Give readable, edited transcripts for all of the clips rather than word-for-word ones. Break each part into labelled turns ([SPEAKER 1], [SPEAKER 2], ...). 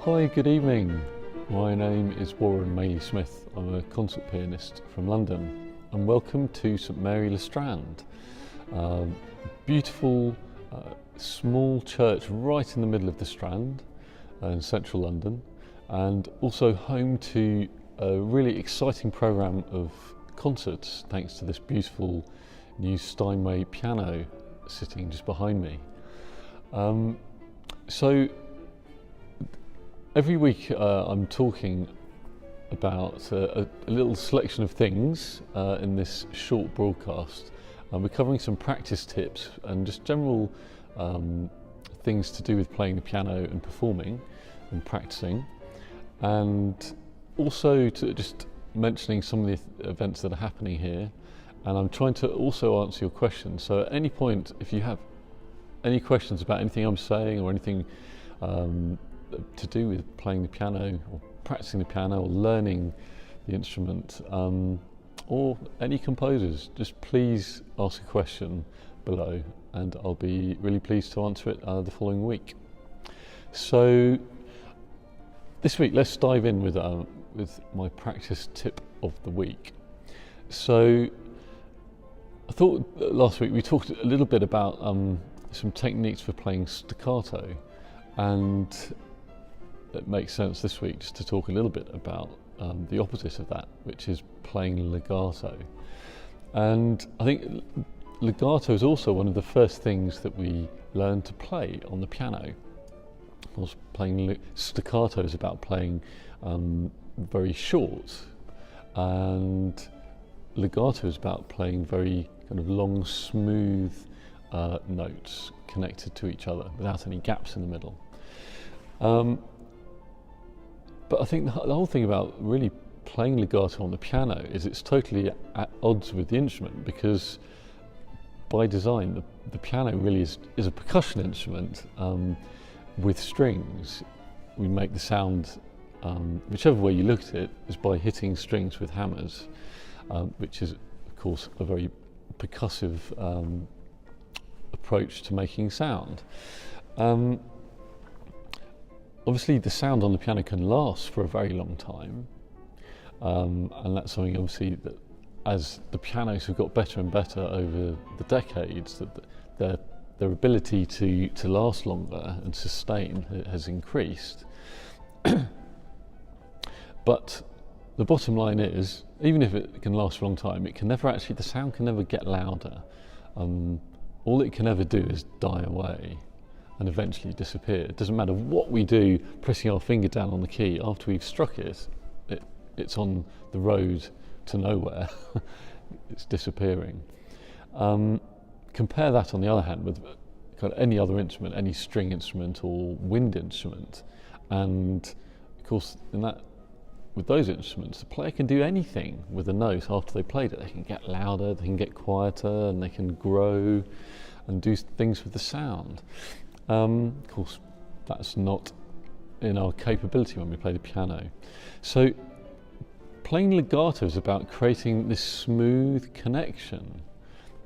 [SPEAKER 1] Hi, good evening. My name is Warren Mailley-Smith. I'm a concert pianist from London, and welcome to St Mary le Strand. Beautiful small church right in the middle of the Strand in central London, and also home to a really exciting programme of concerts thanks to this beautiful new Steinway piano sitting just behind me. So every week I'm talking about a little selection of things in this short broadcast. We're covering some practice tips and just general things to do with playing the piano and performing and practicing, and also to just mentioning some of the events that are happening here. And I'm trying to also answer your questions. So at any point, if you have any questions about anything I'm saying or anything to do with playing the piano or practicing the piano or learning the instrument, or any composers, just please ask a question below and I'll be really pleased to answer it the following week. So this week, let's dive in with my practice tip of the week. So I thought last week we talked a little bit about some techniques for playing staccato, and it makes sense this week just to talk a little bit about the opposite of that, which is playing legato. And I think legato is also one of the first things that we learn to play on the piano. Of course, playing staccato is about playing very short, and legato is about playing very kind of long, smooth notes connected to each other without any gaps in the middle. But I think the whole thing about really playing legato on the piano is it's totally at odds with the instrument, because by design the piano really is a percussion instrument with strings. We make the sound, whichever way you look at it, is by hitting strings with hammers, which is of course a very percussive approach to making sound. Obviously the sound on the piano can last for a very long time, and that's something obviously that as the pianos have got better and better over the decades, that their ability to last longer and sustain has increased. But the bottom line is, even if it can last for a long time, it can never actually, the sound can never get louder. All it can ever do is die away and eventually disappear. It doesn't matter what we do, pressing our finger down on the key, after we've struck it, it's on the road to nowhere. It's disappearing. Compare that, on the other hand, with kind of any other instrument, any string instrument or wind instrument, and of course with those instruments, the player can do anything with a note after they played it. They can get louder, they can get quieter, and they can grow and do things with the sound. Of course, that's not in our capability when we play the piano. So playing legato is about creating this smooth connection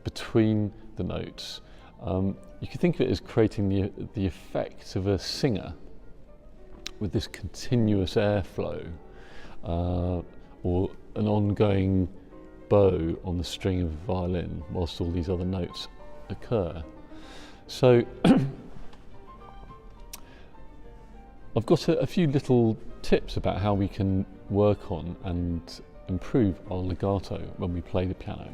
[SPEAKER 1] between the notes. You can think of it as creating the effect of a singer with this continuous airflow, or an ongoing bow on the string of a violin whilst all these other notes occur. So I've got a few little tips about how we can work on and improve our legato when we play the piano.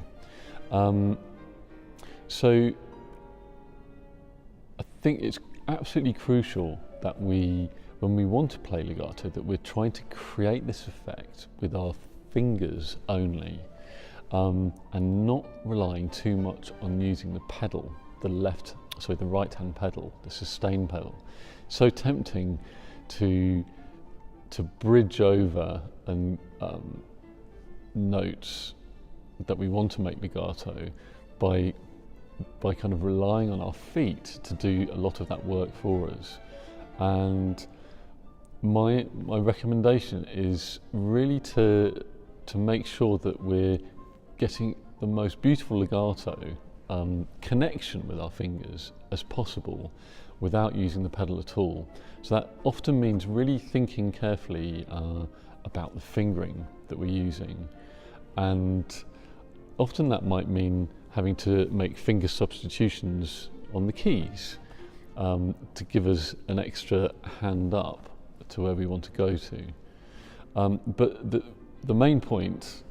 [SPEAKER 1] So I think it's absolutely crucial that when we want to play legato, that we're trying to create this effect with our fingers only, and not relying too much on using the pedal, the right hand pedal, the sustain pedal. So tempting to bridge over and notes that we want to make legato by kind of relying on our feet to do a lot of that work for us. And my recommendation is really to make sure that we're getting the most beautiful legato connection with our fingers as possible without using the pedal at all. So that often means really thinking carefully about the fingering that we're using, and often that might mean having to make finger substitutions on the keys to give us an extra hand up to where we want to go to. But the main point,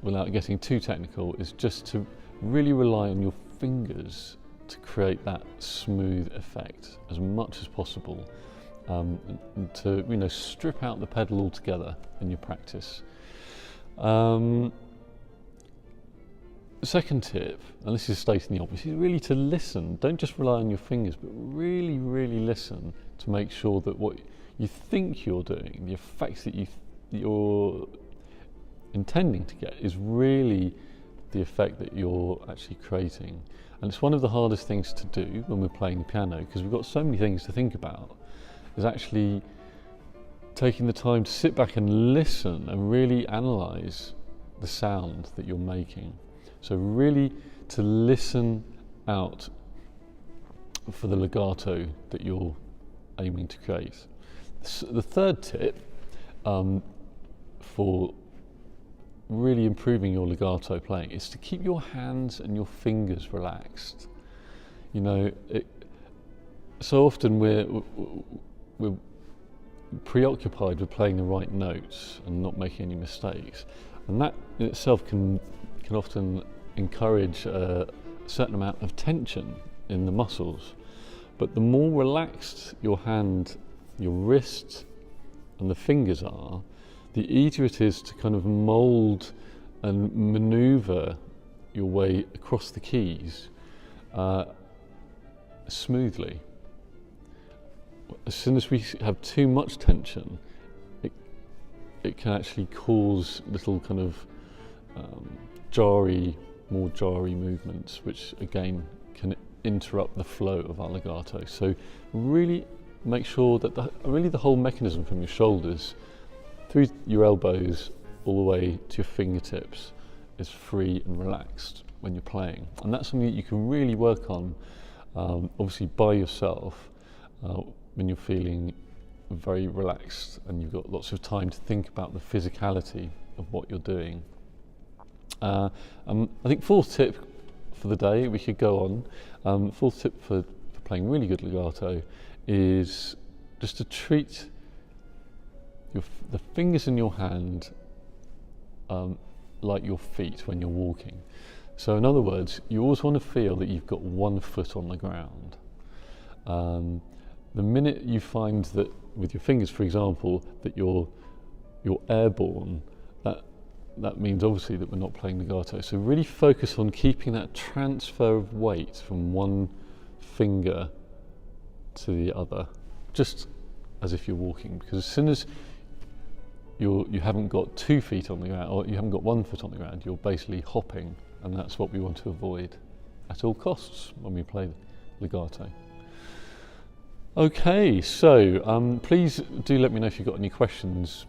[SPEAKER 1] without getting too technical, is just to really rely on your fingers to create that smooth effect as much as possible, and to strip out the pedal altogether in your practice. The second tip, and this is stating the obvious, is really to listen. Don't just rely on your fingers, but really, really listen to make sure that what you think you're doing, the effects that you're intending to get, is really the effect that you're actually creating. And it's one of the hardest things to do when we're playing the piano, because we've got so many things to think about, is actually taking the time to sit back and listen and really analyse the sound that you're making. So really to listen out for the legato that you're aiming to create. The third tip for really improving your legato playing is to keep your hands and your fingers relaxed. So often we're preoccupied with playing the right notes and not making any mistakes, and that in itself can often encourage a certain amount of tension in the muscles. But the more relaxed your hand, your wrist and the fingers are, the easier it is to kind of mould and manoeuvre your way across the keys smoothly. As soon as we have too much tension, it can actually cause little kind of more jarry movements, which again can interrupt the flow of our legato. So really make sure that the whole mechanism from your shoulders through your elbows all the way to your fingertips is free and relaxed when you're playing. And that's something that you can really work on, obviously by yourself, when you're feeling very relaxed and you've got lots of time to think about the physicality of what you're doing. I think fourth tip for the day, we could go on. Fourth tip for playing really good legato is just to treat the fingers in your hand like your feet when you're walking. So in other words, you always want to feel that you've got one foot on the ground. The minute you find that with your fingers, for example, that you're airborne, that means obviously that we're not playing legato. So really focus on keeping that transfer of weight from one finger to the other, just as if you're walking. Because as soon as you haven't got 2 feet on the ground, or you haven't got 1 foot on the ground, you're basically hopping, and that's what we want to avoid at all costs when we play legato. Okay, so please do let me know if you've got any questions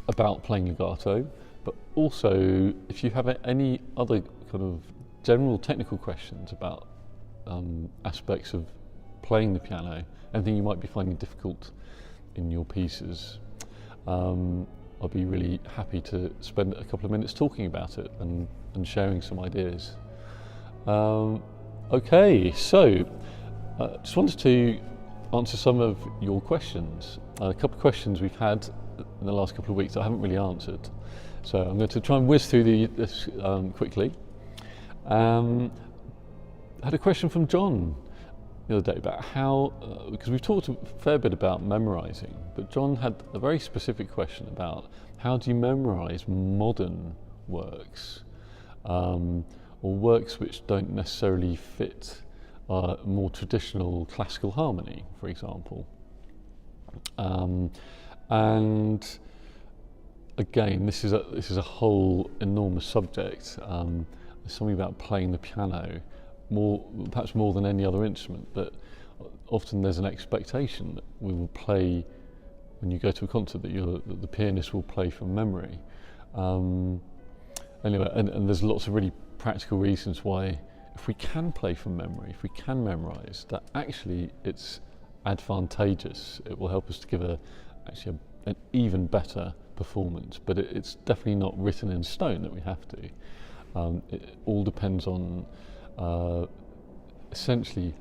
[SPEAKER 1] about playing legato, but also if you have any other kind of general technical questions about aspects of playing the piano, anything you might be finding difficult in your pieces, I'll be really happy to spend a couple of minutes talking about it and sharing some ideas. Okay, so just wanted to answer some of your questions. A couple of questions we've had in the last couple of weeks that I haven't really answered. So I'm going to try and whiz through this quickly. I had a question from John the other day about how, because we've talked a fair bit about memorising, but John had a very specific question about how do you memorise modern works, or works which don't necessarily fit more traditional classical harmony, for example. And again, this is a whole enormous subject. There's something about playing the piano, perhaps more than any other instrument, that often there's an expectation that we will play, when you go to a concert, that the pianist will play from memory. Anyway, and there's lots of really practical reasons why, if we can play from memory, if we can memorise, that actually it's advantageous. It will help us to give an even better performance, but it's definitely not written in stone that we have to. It all depends on essentially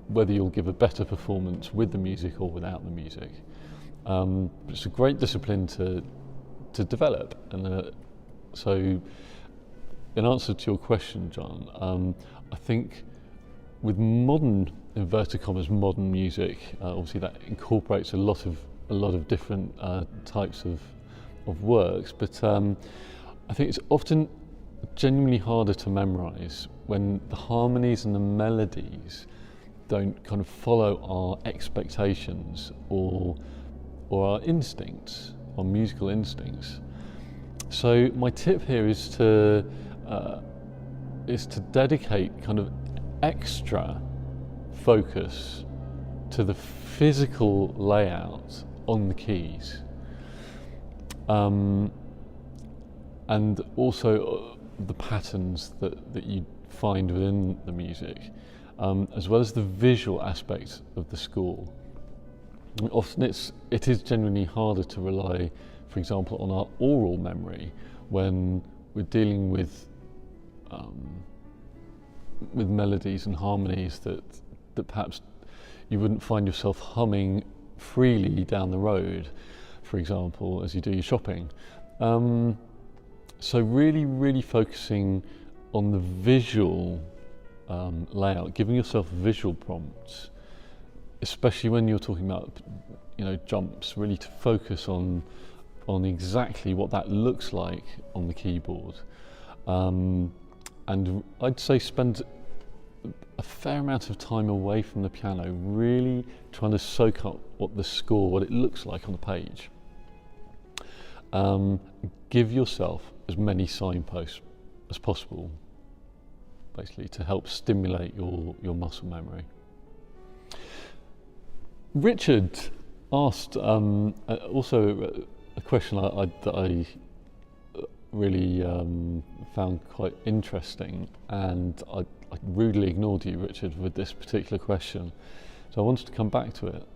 [SPEAKER 1] whether you'll give a better performance with the music or without the music. It's a great discipline to develop, and so in answer to your question, John, I think with modern, inverted commas, modern music, obviously that incorporates a lot of different types of works, but I think it's often genuinely harder to memorise when the harmonies and the melodies don't kind of follow our expectations or our instincts, our musical instincts. So my tip here is to dedicate kind of extra focus to the physical layout on the keys, and also the patterns that you find within the music, as well as the visual aspect of the score. Often it is genuinely harder to rely, for example, on our oral memory when we're dealing with melodies and harmonies that perhaps you wouldn't find yourself humming freely down the road, for example, as you do your shopping. So really focusing on the visual layout, giving yourself visual prompts, especially when you're talking about, jumps, really to focus on exactly what that looks like on the keyboard. And I'd say spend a fair amount of time away from the piano, really trying to soak up what it looks like on the page. Give yourself as many signposts as possible, basically, to help stimulate your muscle memory. Richard asked also a question that I really found quite interesting, and I rudely ignored you, Richard, with this particular question, so I wanted to come back to it.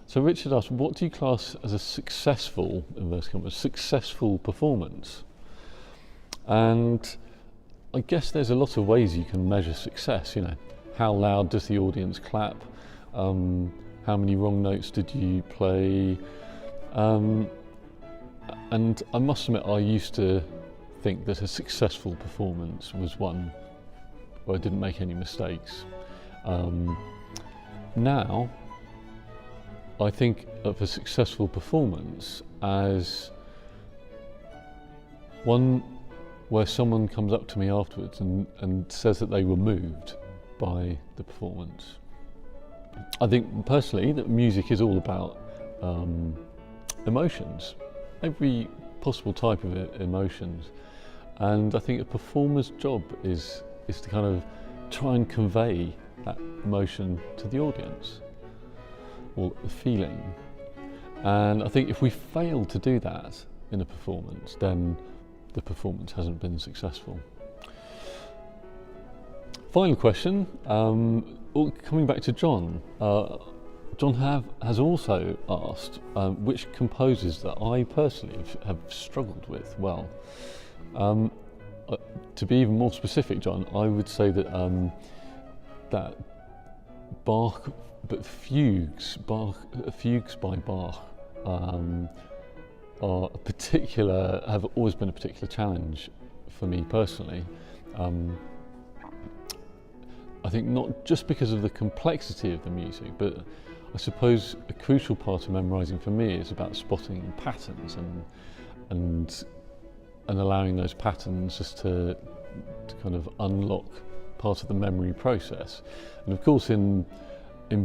[SPEAKER 1] So Richard asked, what do you class as a successful, inverted commas, successful performance? And I guess there's a lot of ways you can measure success. How loud does the audience clap? How many wrong notes did you play? And I must admit, I used to think that a successful performance was one where I didn't make any mistakes. Now, I think of a successful performance as one where someone comes up to me afterwards and says that they were moved by the performance. I think personally that music is all about emotions, every possible type of emotions, and I think a performer's job is to kind of try and convey that emotion to the audience, or the feeling. And I think if we fail to do that in a performance, then the performance hasn't been successful. Final question, coming back to John. John has also asked which composers that I personally have struggled with. Well, to be even more specific, John, I would say that that Bach, but fugues by Bach have always been a particular challenge for me personally. I think not just because of the complexity of the music, but I suppose a crucial part of memorising for me is about spotting patterns and allowing those patterns just to kind of unlock part of the memory process. And of course in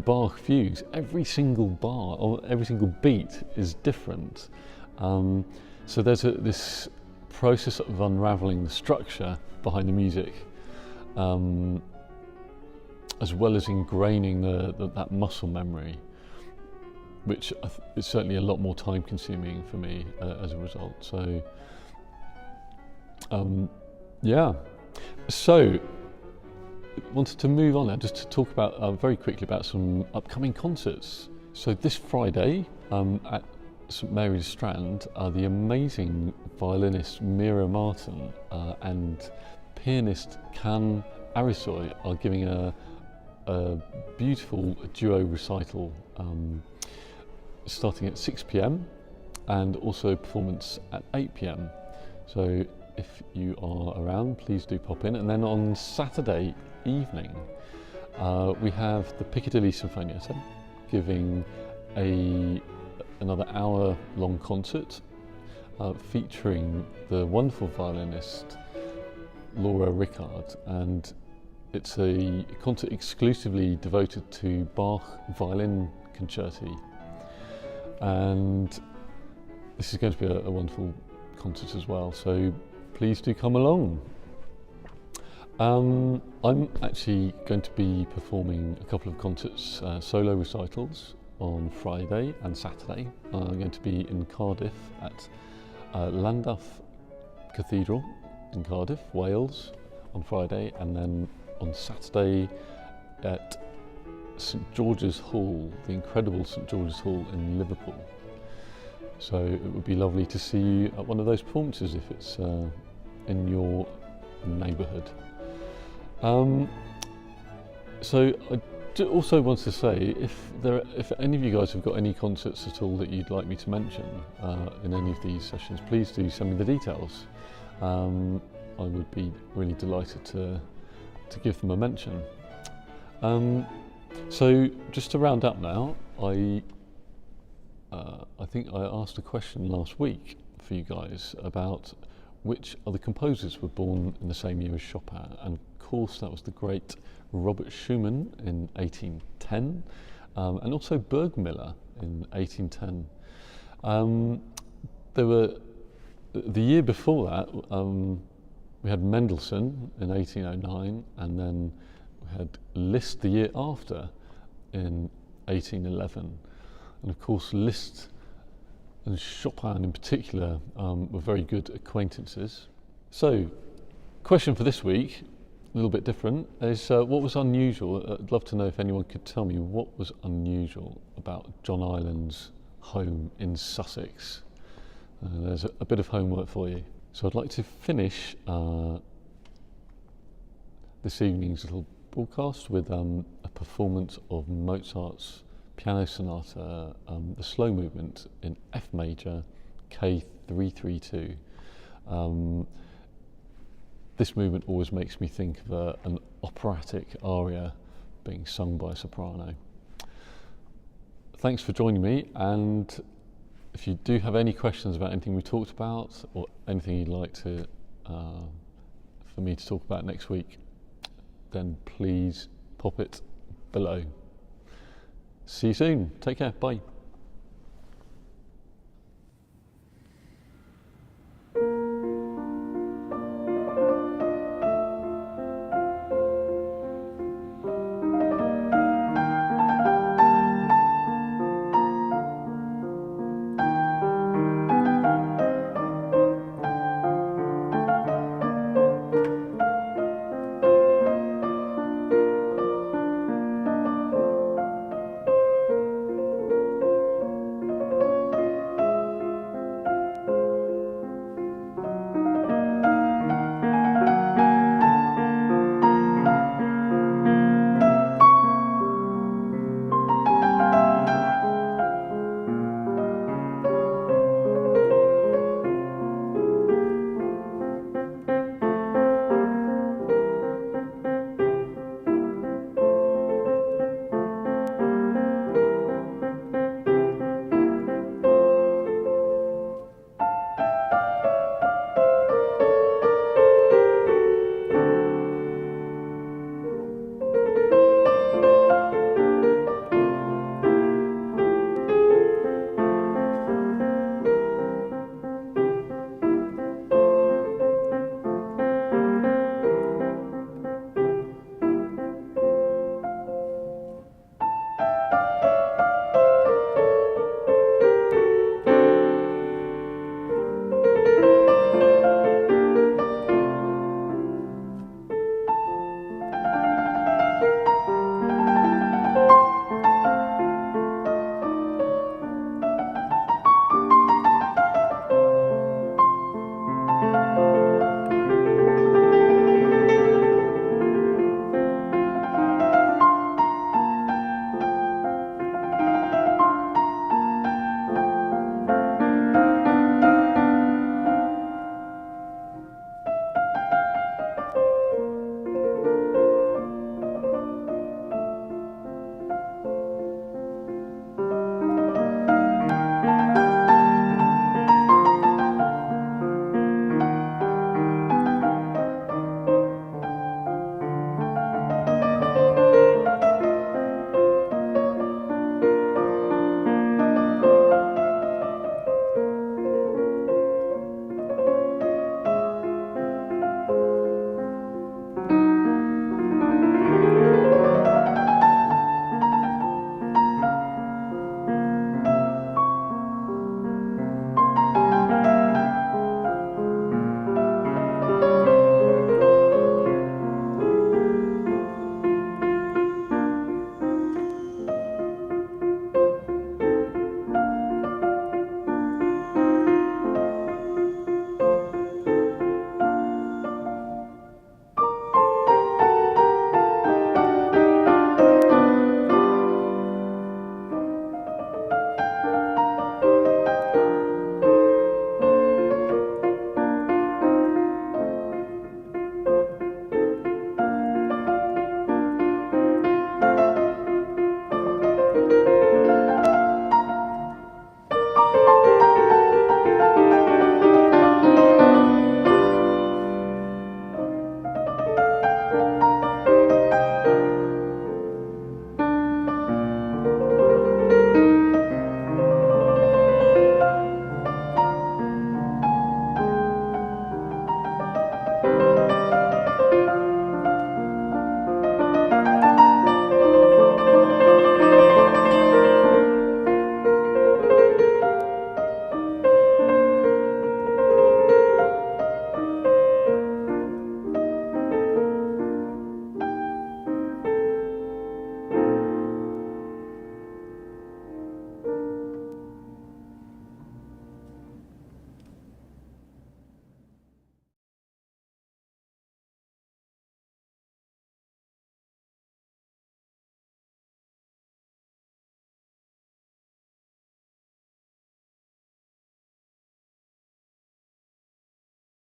[SPEAKER 1] Bach fugues, every single bar or every single beat is different. So there's this process of unravelling the structure behind the music, as well as ingraining that muscle memory, which is certainly a lot more time consuming for me as a result. So yeah. So wanted to move on now just to talk about very quickly about some upcoming concerts. So this Friday at St Mary's Strand, the amazing violinist Mira Martin and pianist Can Arisoy are giving a beautiful duo recital starting at 6 p.m. and also a performance at 8 p.m. So if you are around, please do pop in. And then on Saturday evening, we have the Piccadilly Sinfonietta giving another hour-long concert featuring the wonderful violinist Laura Rickard, and it's a concert exclusively devoted to Bach violin concerti, and this is going to be a wonderful concert as well, so please do come along. I'm actually going to be performing a couple of concerts, solo recitals on Friday and Saturday. I'm going to be in Cardiff at Llandaff Cathedral in Cardiff, Wales on Friday, and then on Saturday at St George's Hall, the incredible St George's Hall in Liverpool. So it would be lovely to see you at one of those performances if it's in your neighbourhood. So I also want to say, if any of you guys have got any concerts at all that you'd like me to mention in any of these sessions, please do send me the details. I would be really delighted to give them a mention. So just to round up now, I think I asked a question last week for you guys about which other composers were born in the same year as Chopin, and of course that was the great Robert Schumann in 1810, and also Bergmüller in 1810. The year before that, we had Mendelssohn in 1809, and then we had Liszt the year after in 1811. And of course Liszt and Chopin in particular were very good acquaintances. So, question for this week, a little bit different, is what was unusual? I'd love to know if anyone could tell me what was unusual about John Ireland's home in Sussex. There's a bit of homework for you. So I'd like to finish this evening's little broadcast with a performance of Mozart's piano sonata, the slow movement in F major, K332. This movement always makes me think of an operatic aria being sung by a soprano. Thanks for joining me, and if you do have any questions about anything we talked about or anything you'd like to for me to talk about next week, then please pop it below. See you soon. Take care. Bye.